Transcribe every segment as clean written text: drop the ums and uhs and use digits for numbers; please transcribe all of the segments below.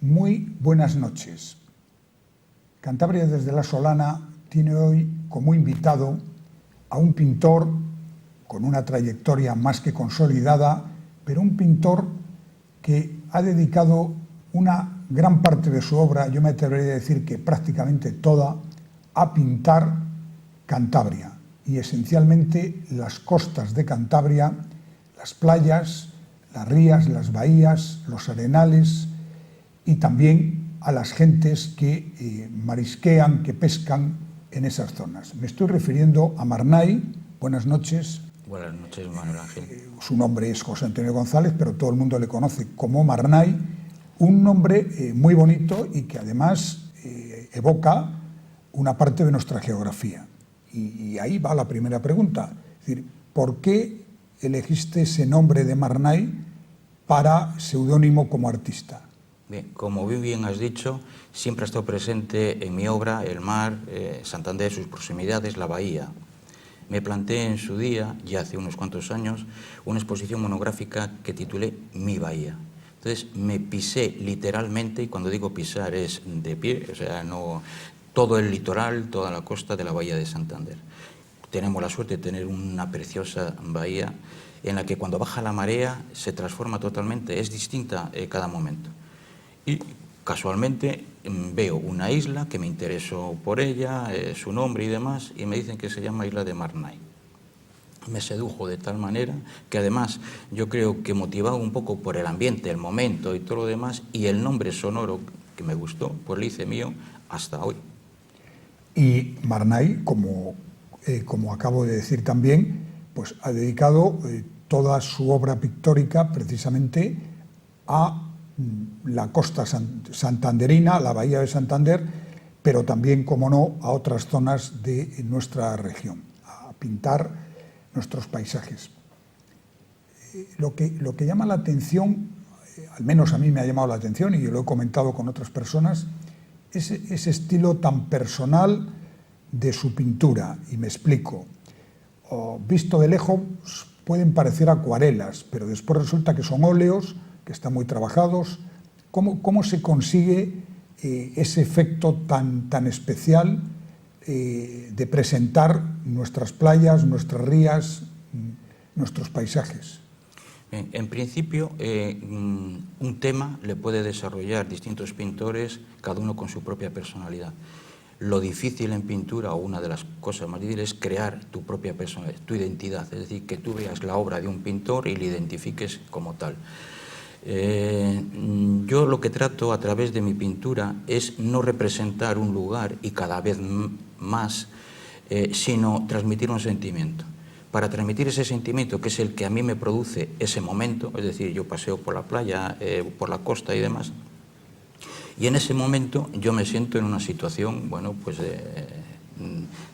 Muy buenas noches. Cantabria desde la Solana tiene hoy como invitado a un pintor con una trayectoria más que consolidada, pero un pintor que ha dedicado una gran parte de su obra, yo me atrevería a decir que prácticamente toda, a pintar Cantabria y esencialmente las costas de Cantabria, las playas, las rías, las bahías, los arenales y también a las gentes que marisquean, que pescan en esas zonas. Me estoy refiriendo a Marnay. Buenas noches. Buenas noches, Manuel Ángel. Su nombre es José Antonio González, pero todo el mundo le conoce como Marnay. Un nombre muy bonito y que además evoca una parte de nuestra geografía. Y ahí va la primera pregunta. Es decir, ¿por qué elegiste ese nombre de Marnay para seudónimo como artista? Bien, como bien has dicho, siempre ha estado presente en mi obra el mar, Santander, sus proximidades, la bahía. Me planteé en su día, ya hace unos cuantos años, una exposición monográfica que titulé Mi Bahía. Entonces me pisé literalmente, y cuando digo pisar es de pie, o sea, no todo el litoral, toda la costa de la bahía de Santander. Tenemos la suerte de tener una preciosa bahía en la que cuando baja la marea se transforma totalmente, es distinta cada momento. Y casualmente veo una isla que me interesó por ella, su nombre y demás, y me dicen que se llama Isla de Marnay. Me sedujo de tal manera que además yo creo que motivado un poco por el ambiente, el momento y todo lo demás, y el nombre sonoro que me gustó, pues lo hice mío hasta hoy. Y Marnay, como acabo de decir también, pues ha dedicado toda su obra pictórica precisamente a la costa santanderina, la bahía de Santander, pero también, como no, a otras zonas de nuestra región, a pintar nuestros paisajes. Lo que llama la atención, al menos a mí me ha llamado la atención y yo lo he comentado con otras personas, es ese estilo tan personal de su pintura, y me explico. Visto de lejos pueden parecer acuarelas, pero después resulta que son óleos que están muy trabajados. ¿Cómo se consigue ese efecto tan especial de presentar nuestras playas, nuestras rías, nuestros paisajes? Bien, en principio, un tema le puede desarrollar distintos pintores, cada uno con su propia personalidad. Lo difícil en pintura, o una de las cosas más difíciles, es crear tu propia personalidad, tu identidad, es decir, que tú veas la obra de un pintor y la identifiques como tal. Yo lo que trato a través de mi pintura es no representar un lugar y cada vez más, sino transmitir un sentimiento. Para transmitir ese sentimiento, que es el que a mí me produce ese momento, es decir, yo paseo por la playa, por la costa y demás, y en ese momento yo me siento en una situación, bueno, pues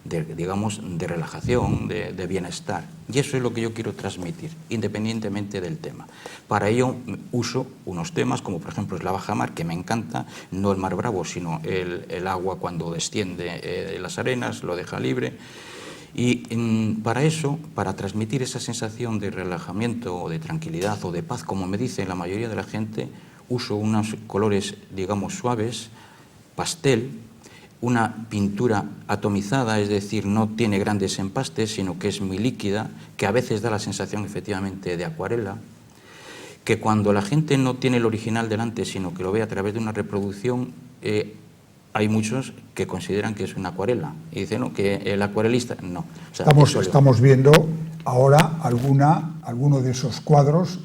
digamos, de relajación, de bienestar. Y eso es lo que yo quiero transmitir, independientemente del tema. Para ello uso unos temas, como por ejemplo es la bajamar, que me encanta, no el mar bravo, sino el agua cuando desciende las arenas, lo deja libre. Y para eso, para transmitir esa sensación de relajamiento o de tranquilidad o de paz, como me dice la mayoría de la gente, uso unos colores, digamos, suaves, pastel, una pintura atomizada, es decir, no tiene grandes empastes, sino que es muy líquida, que a veces da la sensación efectivamente de acuarela, que cuando la gente no tiene el original delante, sino que lo ve a través de una reproducción, hay muchos que consideran que es una acuarela y dicen, no, que el acuarelista, no. O sea, estamos viendo ahora alguno de esos cuadros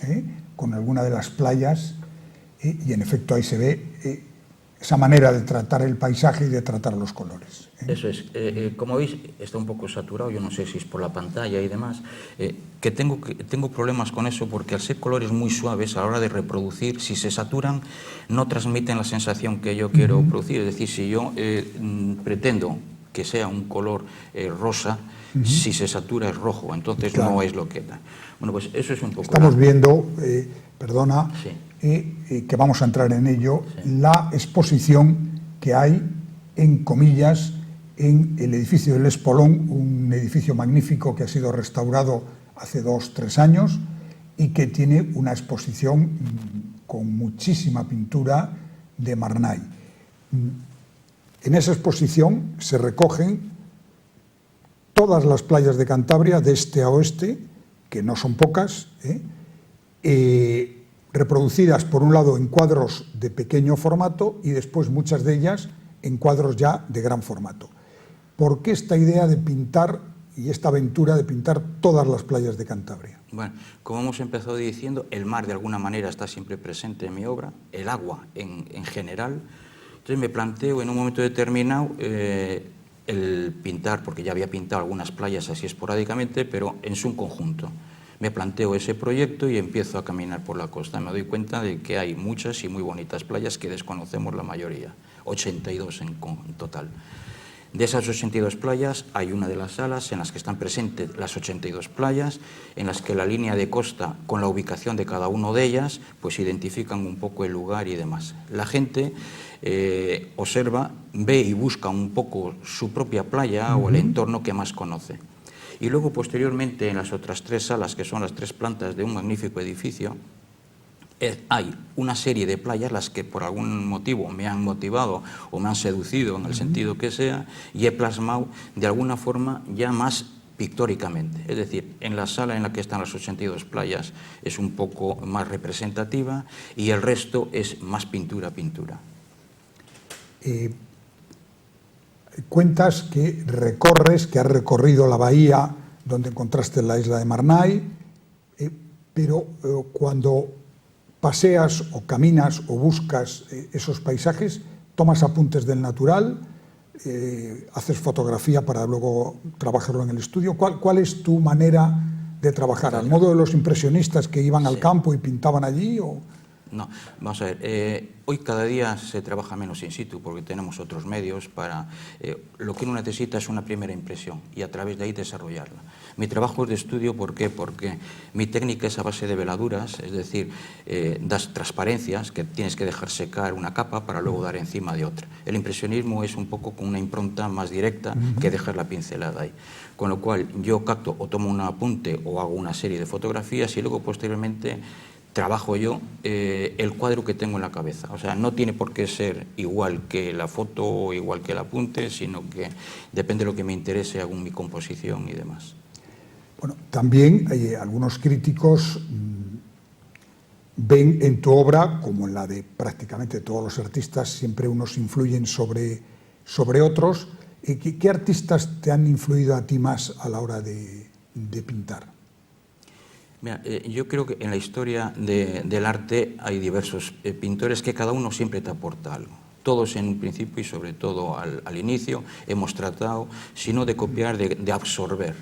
con alguna de las playas y en efecto ahí se ve esa manera de tratar el paisaje y de tratar los colores. Eso es. Como veis, está un poco saturado, yo no sé si es por la pantalla y demás, que tengo problemas con eso porque al ser colores muy suaves, a la hora de reproducir, si se saturan, no transmiten la sensación que yo quiero producir. Es decir, si yo pretendo que sea un color rosa, si se satura es rojo, entonces claro, no es lo que da. Bueno, pues eso es un poco... Estamos viendo, perdona, sí, que vamos a entrar en ello, sí, la exposición que hay, en comillas, en el edificio del Espolón, un edificio magnífico que ha sido restaurado hace 2 o 3 años y que tiene una exposición con muchísima pintura de Marnay. En esa exposición se recogen todas las playas de Cantabria, de este a oeste, que no son pocas, reproducidas por un lado en cuadros de pequeño formato y después muchas de ellas en cuadros ya de gran formato. ¿Por qué esta idea de pintar y esta aventura de pintar todas las playas de Cantabria? Bueno, como hemos empezado diciendo, el mar de alguna manera está siempre presente en mi obra, el agua en general. Entonces me planteo en un momento determinado el pintar, porque ya había pintado algunas playas así esporádicamente, pero en su conjunto. Me planteo ese proyecto y empiezo a caminar por la costa. Me doy cuenta de que hay muchas y muy bonitas playas que desconocemos la mayoría, 82 en total. De esas 82 playas hay una de las salas en las que están presentes las 82 playas, en las que la línea de costa con la ubicación de cada una de ellas pues identifican un poco el lugar y demás. La gente observa, ve y busca un poco su propia playa o el entorno que más conoce. Y luego posteriormente en las otras 3 salas, que son las 3 plantas de un magnífico edificio, hay una serie de playas las que por algún motivo me han motivado o me han seducido en el sentido que sea y he plasmado de alguna forma ya más pictóricamente. Es decir, en la sala en la que están las 82 playas es un poco más representativa y el resto es más pintura. Cuentas que recorres, que has recorrido la bahía donde encontraste la isla de Marnay, pero cuando paseas o caminas o buscas esos paisajes, tomas apuntes del natural, haces fotografía para luego trabajarlo en el estudio. ¿Cuál es tu manera de trabajar? ¿Al modo de los impresionistas que iban al campo y pintaban allí? ¿O? No, vamos a ver, hoy cada día se trabaja menos in situ porque tenemos otros medios para... lo que uno necesita es una primera impresión y a través de ahí desarrollarla. Mi trabajo es de estudio, ¿por qué? Porque mi técnica es a base de veladuras, es decir, das transparencias que tienes que dejar secar una capa para luego dar encima de otra. El impresionismo es un poco con una impronta más directa que dejar la pincelada ahí. Con lo cual yo capto o tomo un apunte o hago una serie de fotografías y luego posteriormente trabajo yo el cuadro que tengo en la cabeza. O sea, no tiene por qué ser igual que la foto o igual que el apunte, sino que depende de lo que me interese, hago mi composición y demás. Bueno, también hay algunos críticos ven en tu obra, como en la de prácticamente todos los artistas, siempre unos influyen sobre otros. ¿Qué artistas te han influido a ti más a la hora de pintar? Mira, yo creo que en la historia del arte hay diversos pintores que cada uno siempre te aporta algo. Todos en un principio y sobre todo al inicio hemos tratado, si no de copiar, de absorber.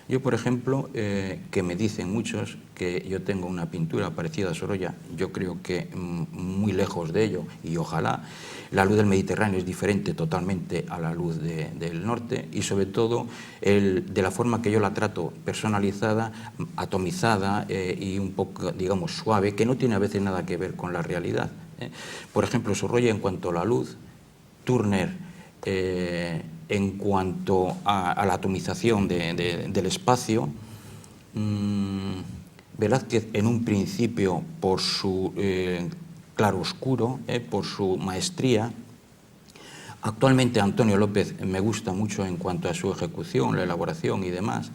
Yo, por ejemplo, que me dicen muchos que yo tengo una pintura parecida a Sorolla, yo creo que muy lejos de ello, y ojalá. La luz del Mediterráneo es diferente totalmente a la luz del norte y sobre todo de la forma que yo la trato, personalizada, atomizada y un poco, digamos, suave, que no tiene a veces nada que ver con la realidad. Por ejemplo, Sorolla en cuanto a la luz, Turner en cuanto a la atomización del espacio, Velázquez en un principio por su claroscuro, por su maestría. Actualmente Antonio López me gusta mucho en cuanto a su ejecución, la elaboración y demás.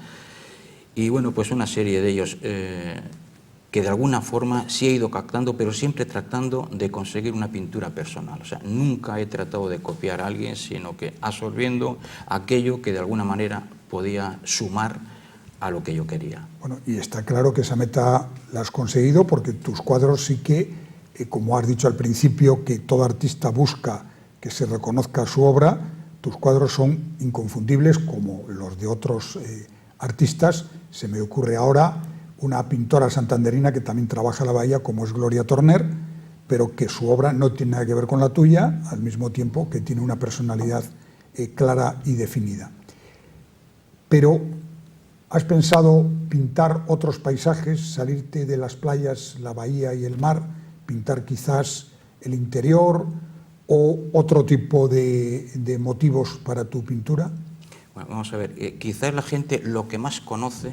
Y bueno, pues una serie de ellos que de alguna forma sí he ido captando, pero siempre tratando de conseguir una pintura personal. O sea, nunca he tratado de copiar a alguien, sino que absorbiendo aquello que de alguna manera podía sumar a lo que yo quería. Bueno, y está claro que esa meta la has conseguido porque tus cuadros sí que, como has dicho al principio, que todo artista busca que se reconozca su obra, tus cuadros son inconfundibles como los de otros artistas. Se me ocurre ahora una pintora santanderina que también trabaja la bahía, como es Gloria Torner, pero que su obra no tiene nada que ver con la tuya, al mismo tiempo que tiene una personalidad clara y definida. Pero, ¿has pensado pintar otros paisajes, salirte de las playas, la bahía y el mar, pintar quizás el interior o otro tipo de motivos para tu pintura? Bueno, vamos a ver, quizás la gente lo que más conoce,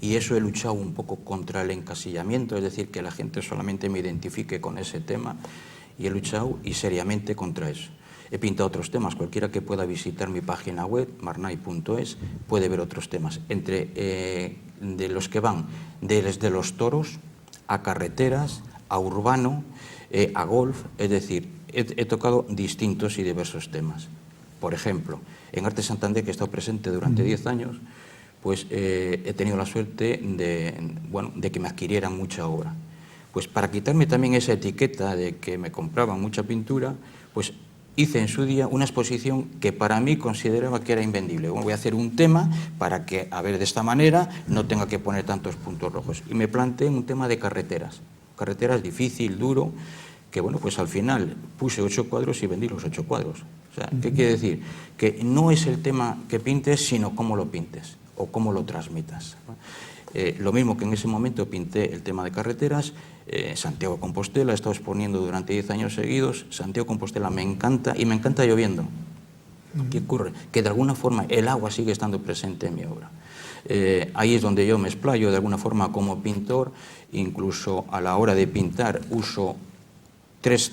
y eso he luchado un poco contra el encasillamiento, es decir, que la gente solamente me identifique con ese tema, y he luchado y seriamente contra eso. He pintado otros temas, cualquiera que pueda visitar mi página web, marnay.es, puede ver otros temas, de los que van desde los toros a carreteras, a urbano, a golf, es decir, he tocado distintos y diversos temas. Por ejemplo, en Arte Santander, que he estado presente durante 10 años, pues he tenido la suerte de que me adquirieran mucha obra. Pues para quitarme también esa etiqueta de que me compraban mucha pintura, pues hice en su día una exposición que para mí consideraba que era invendible. Bueno, voy a hacer un tema para que, a ver, de esta manera no tenga que poner tantos puntos rojos. Y me planteé un tema de carreteras. Carreteras difícil, duro, que bueno, pues al final puse 8 cuadros y vendí los 8 cuadros. O sea, ¿qué quiere decir? Que no es el tema que pintes, sino cómo lo pintes o cómo lo transmitas. Lo mismo que en ese momento pinté el tema de carreteras, Santiago de Compostela, he estado exponiendo durante 10 años seguidos. Santiago de Compostela me encanta y me encanta lloviendo. ¿Qué ocurre? Que de alguna forma el agua sigue estando presente en mi obra. Ahí es donde yo me explayo de alguna forma como pintor, incluso a la hora de pintar uso 3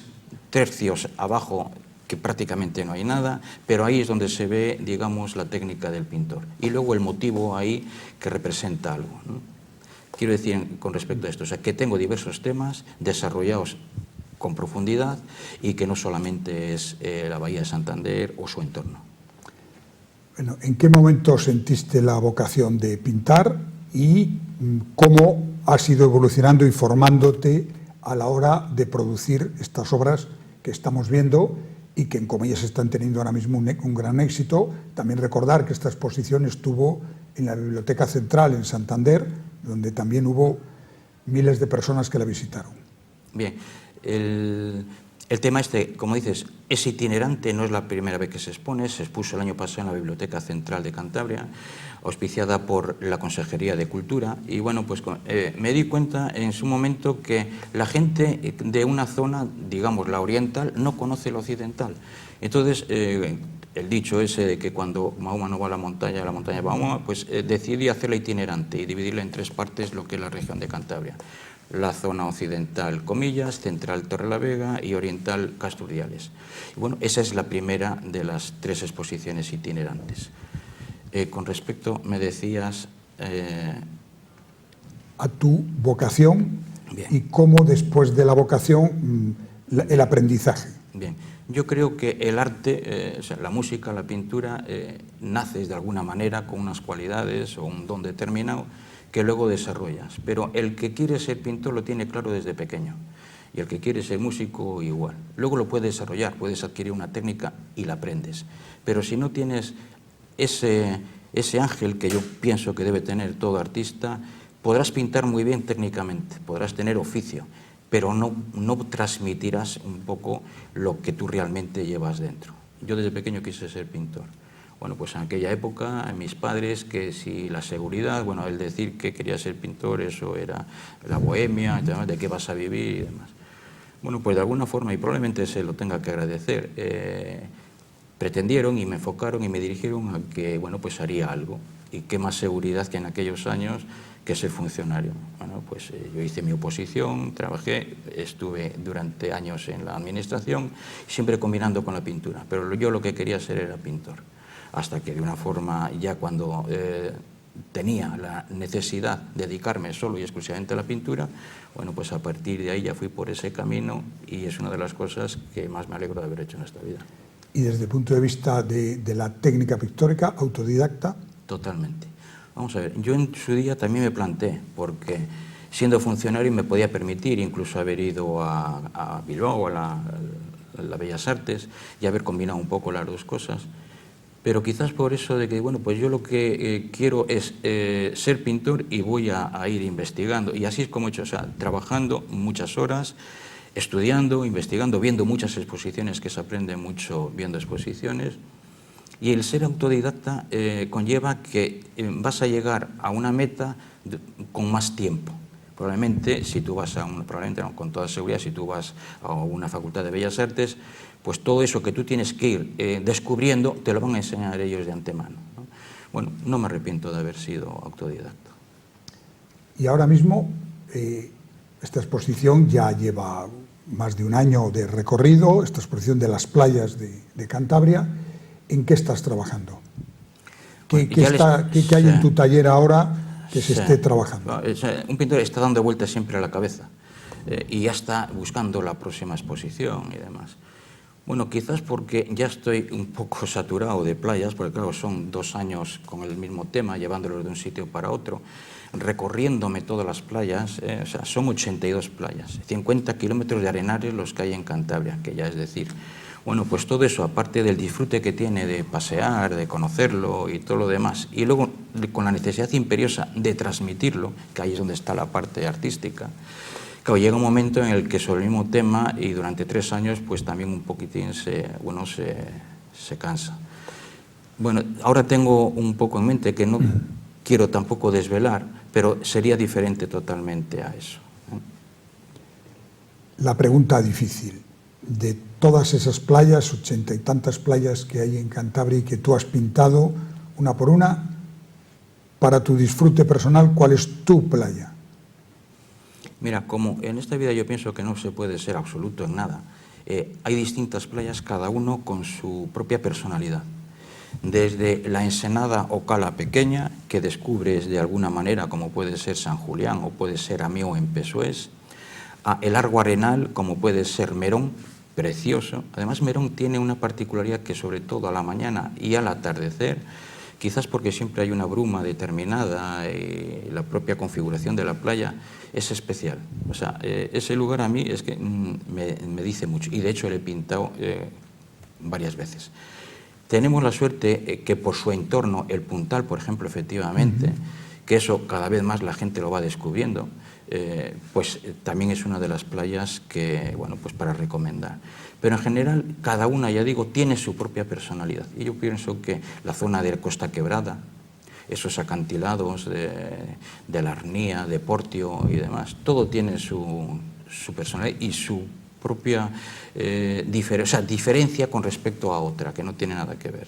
tercios abajo, que prácticamente no hay nada, pero ahí es donde se ve, digamos, la técnica del pintor. Y luego el motivo ahí que representa algo, ¿no? Quiero decir con respecto a esto, o sea, que tengo diversos temas desarrollados con profundidad y que no solamente es la Bahía de Santander o su entorno. Bueno, ¿en qué momento sentiste la vocación de pintar y cómo has ido evolucionando y formándote a la hora de producir estas obras que estamos viendo y que en comillas están teniendo ahora mismo un gran éxito? También recordar que esta exposición estuvo en la Biblioteca Central en Santander, donde también hubo miles de personas que la visitaron. Bien, el tema este, como dices, es itinerante, no es la primera vez que se expone, se expuso el año pasado en la Biblioteca Central de Cantabria, auspiciada por la Consejería de Cultura, y bueno, pues me di cuenta en su momento que la gente de una zona, digamos la oriental, no conoce la occidental. Entonces, el dicho ese de que cuando Mahoma no va a la montaña va a Mahoma, pues decidí hacerla itinerante y dividirla en 3 partes, lo que es la región de Cantabria. La zona occidental, comillas, central Torrelavega y oriental Casturdiales. Y bueno, esa es la primera de las 3 exposiciones itinerantes. Con respecto, me decías... a tu vocación. Bien. Y cómo después de la vocación el aprendizaje. Bien, yo creo que el arte, o sea, la música, la pintura, naces de alguna manera con unas cualidades o un don determinado que luego desarrollas, pero el que quiere ser pintor lo tiene claro desde pequeño y el que quiere ser músico igual. Luego lo puedes desarrollar, puedes adquirir una técnica y la aprendes, pero si no tienes ese ángel que yo pienso que debe tener todo artista, podrás pintar muy bien técnicamente, podrás tener oficio, pero no transmitirás un poco lo que tú realmente llevas dentro. Yo desde pequeño quise ser pintor. Bueno, pues en aquella época, mis padres, que si la seguridad, bueno, el decir que quería ser pintor, eso era la bohemia, de qué vas a vivir y demás. Bueno, pues de alguna forma, y probablemente se lo tenga que agradecer, pretendieron y me enfocaron y me dirigieron a que, bueno, pues haría algo. Y qué más seguridad que en aquellos años que ser funcionario. Bueno, pues yo hice mi oposición, trabajé, estuve durante años en la administración, siempre combinando con la pintura, pero yo lo que quería ser era pintor. Hasta que de una forma, ya cuando tenía la necesidad de dedicarme solo y exclusivamente a la pintura, bueno, pues a partir de ahí ya fui por ese camino y es una de las cosas que más me alegro de haber hecho en esta vida. Y desde el punto de vista de la técnica pictórica, autodidacta. Totalmente. Vamos a ver, yo en su día también me planteé, porque siendo funcionario me podía permitir incluso haber ido a Bilbao, a la Bellas Artes, y haber combinado un poco las dos cosas. Pero quizás por eso de que, bueno, pues yo lo que quiero es ser pintor y voy a ir investigando. Y así es como he hecho, o sea, trabajando muchas horas, estudiando, investigando, viendo muchas exposiciones, que se aprende mucho viendo exposiciones. Y el ser autodidacta conlleva que vas a llegar a una meta con más tiempo. Probablemente, si tú vas probablemente no, con toda seguridad, si tú vas a una facultad de Bellas Artes, pues todo eso que tú tienes que ir descubriendo, te lo van a enseñar ellos de antemano, ¿no? Bueno, no me arrepiento de haber sido autodidacta. Y ahora mismo, esta exposición ya lleva más de un año de recorrido, esta exposición de las playas de Cantabria. ¿En qué estás trabajando? ¿Qué hay en tu taller ahora que se esté trabajando? Un pintor está dando vueltas siempre a la cabeza y ya está buscando la próxima exposición y demás. Bueno, quizás porque ya estoy un poco saturado de playas, porque claro, son 2 años con el mismo tema, llevándolos de un sitio para otro, recorriéndome todas las playas, o sea, son 82 playas, 50 kilómetros de arenales los que hay en Cantabria, que ya es decir, bueno, pues todo eso, aparte del disfrute que tiene de pasear, de conocerlo y todo lo demás, y luego con la necesidad imperiosa de transmitirlo, que ahí es donde está la parte artística. Claro, llega un momento en el que sobre el mismo tema y durante 3 años pues también un poquitín se cansa. Bueno, ahora tengo un poco en mente que no quiero tampoco desvelar, pero sería diferente totalmente a eso. La pregunta difícil, de todas esas playas, 80 y tantas playas que hay en Cantabria y que tú has pintado una por una, para tu disfrute personal, ¿cuál es tu playa? Mira, como en esta vida yo pienso que no se puede ser absoluto en nada, hay distintas playas, cada uno con su propia personalidad. Desde la ensenada o cala pequeña, que descubres de alguna manera, como puede ser San Julián o puede ser Amió en Pesués, a el largo arenal, como puede ser Merón, precioso. Además, Merón tiene una particularidad que sobre todo a la mañana y al atardecer, quizás porque siempre hay una bruma determinada y la propia configuración de la playa es especial. O sea, ese lugar a mí es que me dice mucho y de hecho lo he pintado varias veces. Tenemos la suerte que por su entorno, el Puntal, por ejemplo, efectivamente, que eso cada vez más la gente lo va descubriendo, pues también es una de las playas que, bueno, pues para recomendar. Pero en general, cada una, ya digo, tiene su propia personalidad. Y yo pienso que la zona de Costa Quebrada, esos acantilados de la Arnía, de Portio y demás, todo tiene su personalidad y su propia diferencia con respecto a otra, que no tiene nada que ver.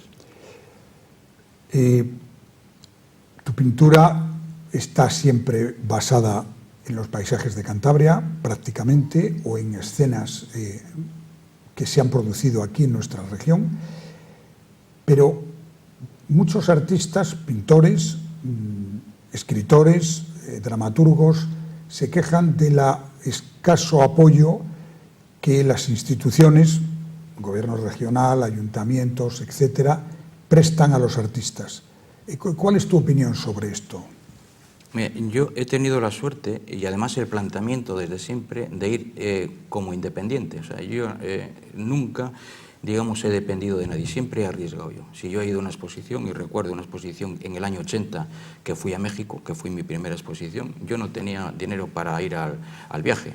Tu pintura está siempre basada en los paisajes de Cantabria, prácticamente, o en escenas que se han producido aquí en nuestra región, pero muchos artistas, pintores, escritores, dramaturgos, se quejan del escaso apoyo que las instituciones, gobierno regional, ayuntamientos, etcétera, prestan a los artistas. ¿Cuál es tu opinión sobre esto? Yo he tenido la suerte y además el planteamiento desde siempre de ir como independiente. O sea, yo nunca, digamos, he dependido de nadie, siempre he arriesgado yo. Si yo he ido a una exposición, y recuerdo una exposición en el año 80 que fui a México, que fue mi primera exposición, yo no tenía dinero para ir al viaje.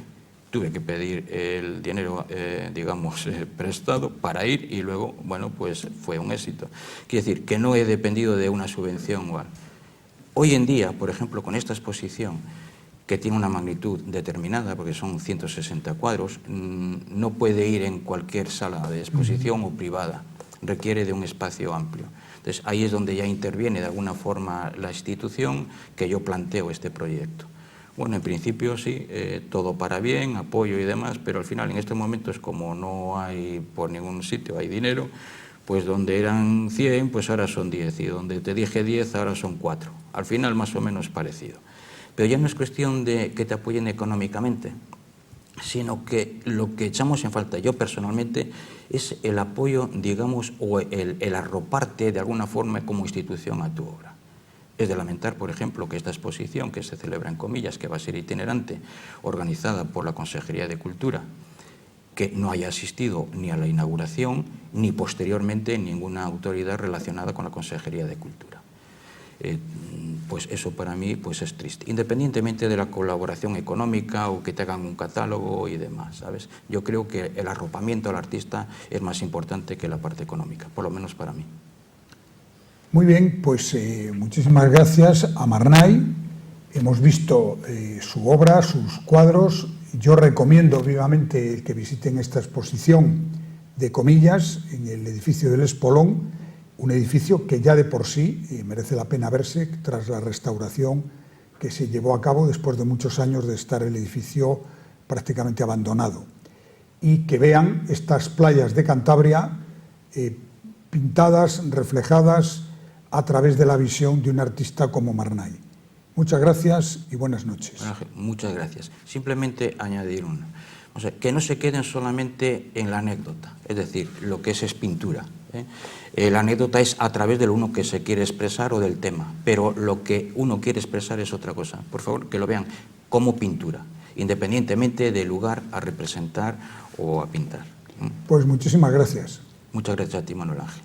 Tuve que pedir el dinero, digamos, prestado para ir y luego, bueno, pues fue un éxito. Quiere decir que no he dependido de una subvención o algo. Hoy en día, por ejemplo, con esta exposición, que tiene una magnitud determinada, porque son 160 cuadros, no puede ir en cualquier sala de exposición o privada, requiere de un espacio amplio. Entonces, ahí es donde ya interviene de alguna forma la institución que yo planteo este proyecto. Bueno, en principio sí, todo para bien, apoyo y demás, pero al final en estos momentos, como no hay por ningún sitio, hay dinero, pues donde eran 100, pues ahora son 10, y donde te dije 10, ahora son 4. Al final más o menos parecido. Pero ya no es cuestión de que te apoyen económicamente, sino que lo que echamos en falta, yo personalmente, es el apoyo, digamos, o el arroparte de alguna forma como institución a tu obra. Es de lamentar, por ejemplo, que esta exposición, que se celebra en comillas, que va a ser itinerante, organizada por la Consejería de Cultura, que no haya asistido ni a la inauguración ni posteriormente ninguna autoridad relacionada con la Consejería de Cultura. Pues eso para mí pues es triste, independientemente de la colaboración económica o que te hagan un catálogo y demás, ¿sabes? Yo creo que el arropamiento al artista es más importante que la parte económica, por lo menos para mí. Muy bien, pues muchísimas gracias a Marnay. Hemos visto su obra, sus cuadros. Yo recomiendo vivamente que visiten esta exposición de comillas en el edificio del Espolón, un edificio que ya de por sí merece la pena verse tras la restauración que se llevó a cabo después de muchos años de estar el edificio prácticamente abandonado. y que vean estas playas de Cantabria pintadas, reflejadas a través de la visión de un artista como Marnay. Muchas gracias y buenas noches. Muchas gracias. Simplemente añadir una. O sea, que no se queden solamente en la anécdota, es decir, lo que es pintura. La anécdota es a través de lo uno que se quiere expresar o del tema, pero lo que uno quiere expresar es otra cosa. Por favor, que lo vean como pintura, independientemente del lugar a representar o a pintar. Pues muchísimas gracias. Muchas gracias a ti, Manuel Ángel.